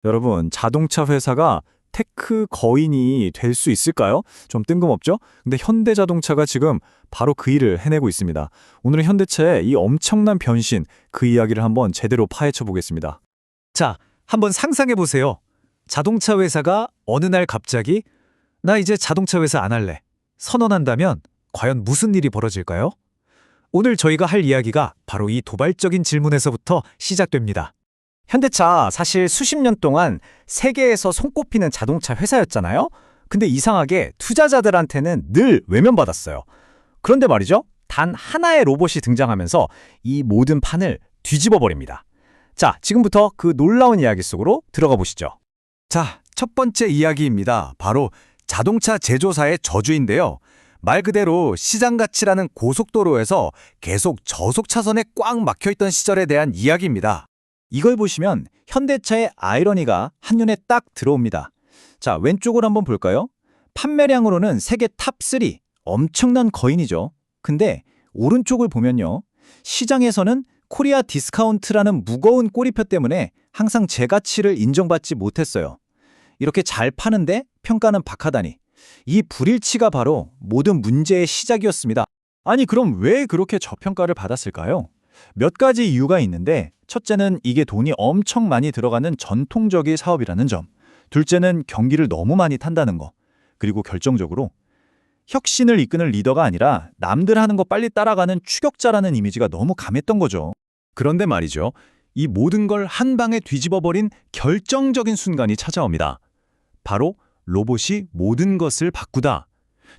여러분, 자동차 회사가 테크 거인이 될 수 있을까요? 좀 뜬금없죠? 근데 현대자동차가 지금 바로 그 일을 해내고 있습니다. 오늘은 현대차의 이 엄청난 변신, 그 이야기를 한번 제대로 파헤쳐 보겠습니다. 자, 한번 상상해 보세요. 자동차 회사가 어느 날 갑자기 나 이제 자동차 회사 안 할래. 선언한다면 과연 무슨 일이 벌어질까요? 오늘 저희가 할 이야기가 바로 이 도발적인 질문에서부터 시작됩니다. 현대차 사실 수십 년 동안 세계에서 손꼽히는 자동차 회사였잖아요. 근데 이상하게 투자자들한테는 늘 외면받았어요. 그런데 말이죠. 단 하나의 로봇이 등장하면서 이 모든 판을 뒤집어 버립니다. 자, 지금부터 그 놀라운 이야기 속으로 들어가 보시죠. 자, 첫 번째 이야기입니다. 바로 자동차 제조사의 저주인데요. 말 그대로 시장 가치라는 고속도로에서 계속 저속 차선에 꽉 막혀있던 시절에 대한 이야기입니다. 이걸 보시면 현대차의 아이러니가 한눈에 딱 들어옵니다. 자, 왼쪽으로 한번 볼까요? 판매량으로는 세계 탑3, 엄청난 거인이죠. 근데 오른쪽을 보면요. 시장에서는 코리아 디스카운트라는 무거운 꼬리표 때문에 항상 제 가치를 인정받지 못했어요. 이렇게 잘 파는데 평가는 박하다니. 이 불일치가 바로 모든 문제의 시작이었습니다. 아니, 그럼 왜 그렇게 저평가를 받았을까요? 몇 가지 이유가 있는데, 첫째는 이게 돈이 엄청 많이 들어가는 전통적인 사업이라는 점, 둘째는 경기를 너무 많이 탄다는 거, 그리고 결정적으로 혁신을 이끄는 리더가 아니라 남들 하는 거 빨리 따라가는 추격자라는 이미지가 너무 강했던 거죠. 그런데 말이죠. 이 모든 걸 한 방에 뒤집어버린 결정적인 순간이 찾아옵니다. 바로 로봇이 모든 것을 바꾸다.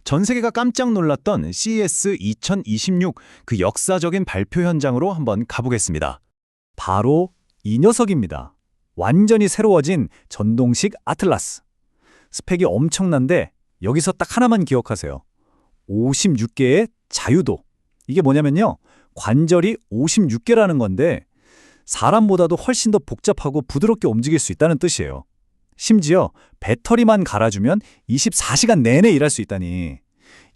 전 세계가 깜짝 놀랐던 CES 2026 그 역사적인 발표 현장으로 한번 가보겠습니다. 바로 이 녀석입니다. 완전히 새로워진 전동식 아틀라스. 스펙이 엄청난데 여기서 딱 하나만 기억하세요. 56개의 자유도. 이게 뭐냐면요. 관절이 56개라는 건데 사람보다도 훨씬 더 복잡하고 부드럽게 움직일 수 있다는 뜻이에요. 심지어 배터리만 갈아주면 24시간 내내 일할 수 있다니.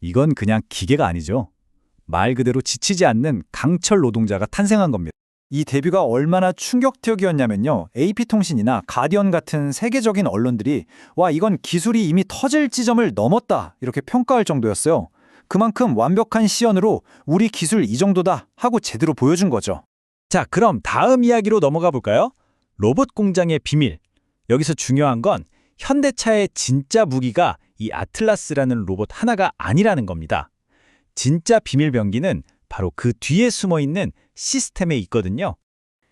이건 그냥 기계가 아니죠. 말 그대로 지치지 않는 강철 노동자가 탄생한 겁니다. 이 데뷔가 얼마나 충격적이었냐면요. AP통신이나 가디언 같은 세계적인 언론들이 와, 이건 기술이 이미 터질 지점을 넘었다 이렇게 평가할 정도였어요. 그만큼 완벽한 시연으로 우리 기술 이 정도다 하고 제대로 보여준 거죠. 자, 그럼 다음 이야기로 넘어가 볼까요? 로봇 공장의 비밀. 여기서 중요한 건 현대차의 진짜 무기가 이 아틀라스라는 로봇 하나가 아니라는 겁니다. 진짜 비밀 병기는 바로 그 뒤에 숨어 있는 시스템에 있거든요.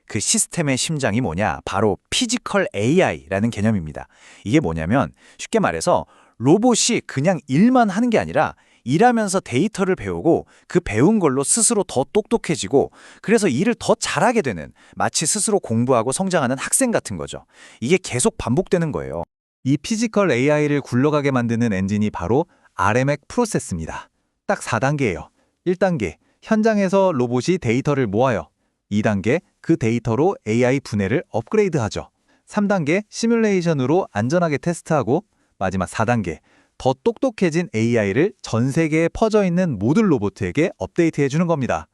그 시스템의 심장이 뭐냐? 바로 피지컬 AI라는 개념입니다. 이게 뭐냐면 쉽게 말해서 로봇이 그냥 일만 하는 게 아니라 일하면서 데이터를 배우고 그 배운 걸로 스스로 더 똑똑해지고 그래서 일을 더 잘하게 되는 마치 스스로 공부하고 성장하는 학생 같은 거죠. 이게 계속 반복되는 거예요. 이 피지컬 AI를 굴러가게 만드는 엔진이 바로 RMX 프로세스입니다. 딱 4단계예요. 1단계, 현장에서 로봇이 데이터를 모아요. 2단계, 그 데이터로 AI 분해를 업그레이드하죠. 3단계, 시뮬레이션으로 안전하게 테스트하고 마지막 4단계, 더 똑똑해진 AI를 전 세계에 퍼져 있는 모든 로봇에게 업데이트해 주는 겁니다.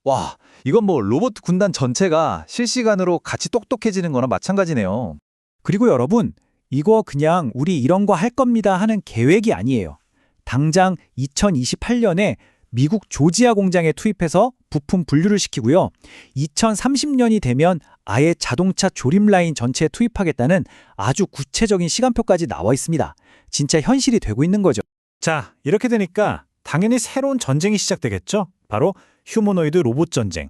와, 이건 뭐 로봇 군단 전체가 실시간으로 같이 똑똑해지는 거나 마찬가지네요. 그리고 여러분, 이거 그냥 우리 이런 거 할 겁니다 하는 계획이 아니에요. 당장 2028년에 미국 조지아 공장에 투입해서 부품 분류를 시키고요. 2030년이 되면 아예 자동차 조립 라인 전체에 투입하겠다는 아주 구체적인 시간표까지 나와 있습니다. 진짜 현실이 되고 있는 거죠. 자, 이렇게 되니까 당연히 새로운 전쟁이 시작되겠죠? 바로 휴머노이드 로봇 전쟁.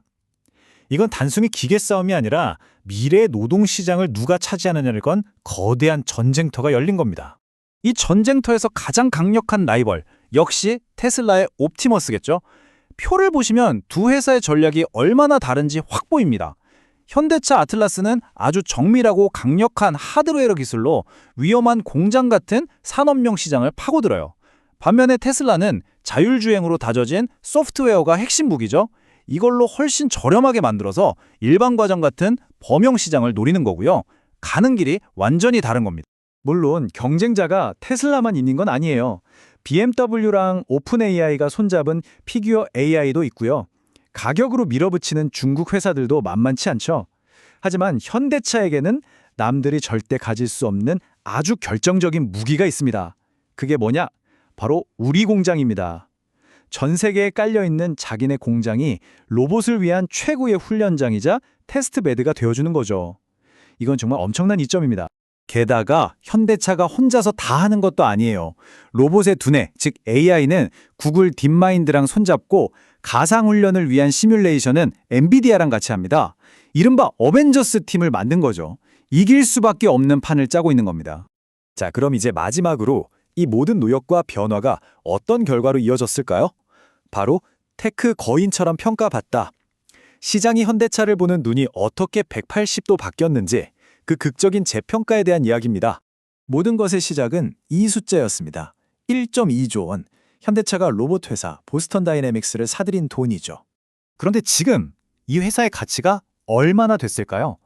이건 단순히 기계 싸움이 아니라 미래의 노동시장을 누가 차지하느냐를 건 거대한 전쟁터가 열린 겁니다. 이 전쟁터에서 가장 강력한 라이벌, 역시 테슬라의 옵티머스겠죠? 표를 보시면 두 회사의 전략이 얼마나 다른지 확 보입니다. 현대차 아틀라스는 아주 정밀하고 강력한 하드웨어 기술로 위험한 공장 같은 산업용 시장을 파고들어요. 반면에 테슬라는 자율주행으로 다져진 소프트웨어가 핵심 무기죠. 이걸로 훨씬 저렴하게 만들어서 일반 과정 같은 범용 시장을 노리는 거고요. 가는 길이 완전히 다른 겁니다. 물론 경쟁자가 테슬라만 있는 건 아니에요. BMW랑 오픈 AI가 손잡은 피규어 AI도 있고요. 가격으로 밀어붙이는 중국 회사들도 만만치 않죠. 하지만 현대차에게는 남들이 절대 가질 수 없는 아주 결정적인 무기가 있습니다. 그게 뭐냐? 바로 우리 공장입니다. 전 세계에 깔려있는 자기네 공장이 로봇을 위한 최고의 훈련장이자 테스트베드가 되어주는 거죠. 이건 정말 엄청난 이점입니다. 게다가 현대차가 혼자서 다 하는 것도 아니에요. 로봇의 두뇌, 즉 AI는 구글 딥마인드랑 손잡고 가상훈련을 위한 시뮬레이션은 엔비디아랑 같이 합니다. 이른바 어벤져스 팀을 만든 거죠. 이길 수밖에 없는 판을 짜고 있는 겁니다. 자, 그럼 이제 마지막으로 이 모든 노력과 변화가 어떤 결과로 이어졌을까요? 바로 테크 거인처럼 평가받다. 시장이 현대차를 보는 눈이 어떻게 180도 바뀌었는지 그 극적인 재평가에 대한 이야기입니다. 모든 것의 시작은 이 숫자였습니다. 1.2조 원. 현대차가 로봇 회사 보스턴 다이내믹스를 사들인 돈이죠. 그런데 지금 이 회사의 가치가 얼마나 됐을까요?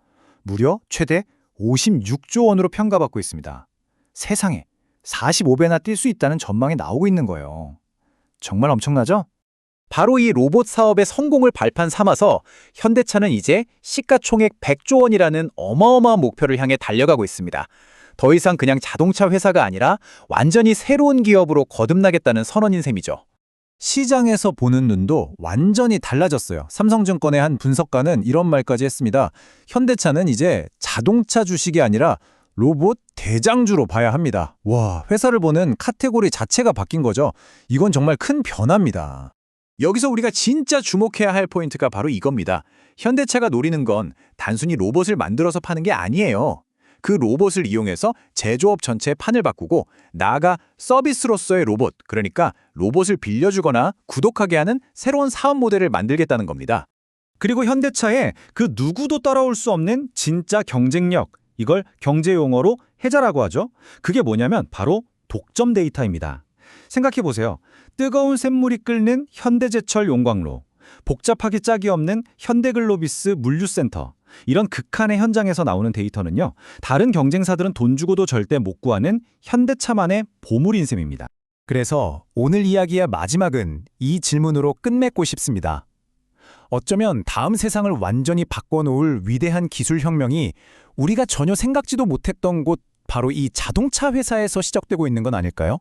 무려 최대 56조 원으로 평가받고 있습니다. 세상에 45배나 뛸 수 있다는 전망이 나오고 있는 거예요. 정말 엄청나죠? 바로 이 로봇 사업의 성공을 발판 삼아서 현대차는 이제 시가총액 100조 원이라는 어마어마한 목표를 향해 달려가고 있습니다. 더 이상 그냥 자동차 회사가 아니라 완전히 새로운 기업으로 거듭나겠다는 선언인 셈이죠. 시장에서 보는 눈도 완전히 달라졌어요. 삼성증권의 한 분석가는 이런 말까지 했습니다. 현대차는 이제 자동차 주식이 아니라 로봇 대장주로 봐야 합니다. 와, 회사를 보는 카테고리 자체가 바뀐 거죠. 이건 정말 큰 변화입니다. 여기서 우리가 진짜 주목해야 할 포인트가 바로 이겁니다. 현대차가 노리는 건 단순히 로봇을 만들어서 파는 게 아니에요. 그 로봇을 이용해서 제조업 전체의 판을 바꾸고 나아가 서비스로서의 로봇, 그러니까 로봇을 빌려주거나 구독하게 하는 새로운 사업 모델을 만들겠다는 겁니다. 그리고 현대차에 그 누구도 따라올 수 없는 진짜 경쟁력, 이걸 경제용어로 해자라고 하죠. 그게 뭐냐면 바로 독점 데이터입니다. 생각해보세요. 뜨거운 샘물이 끓는 현대제철 용광로, 복잡하기 짝이 없는 현대글로비스 물류센터, 이런 극한의 현장에서 나오는 데이터는요, 다른 경쟁사들은 돈 주고도 절대 못 구하는 현대차만의 보물인 셈입니다. 그래서 오늘 이야기의 마지막은 이 질문으로 끝맺고 싶습니다. 어쩌면 다음 세상을 완전히 바꿔놓을 위대한 기술혁명이 우리가 전혀 생각지도 못했던 곳, 바로 이 자동차 회사에서 시작되고 있는 건 아닐까요?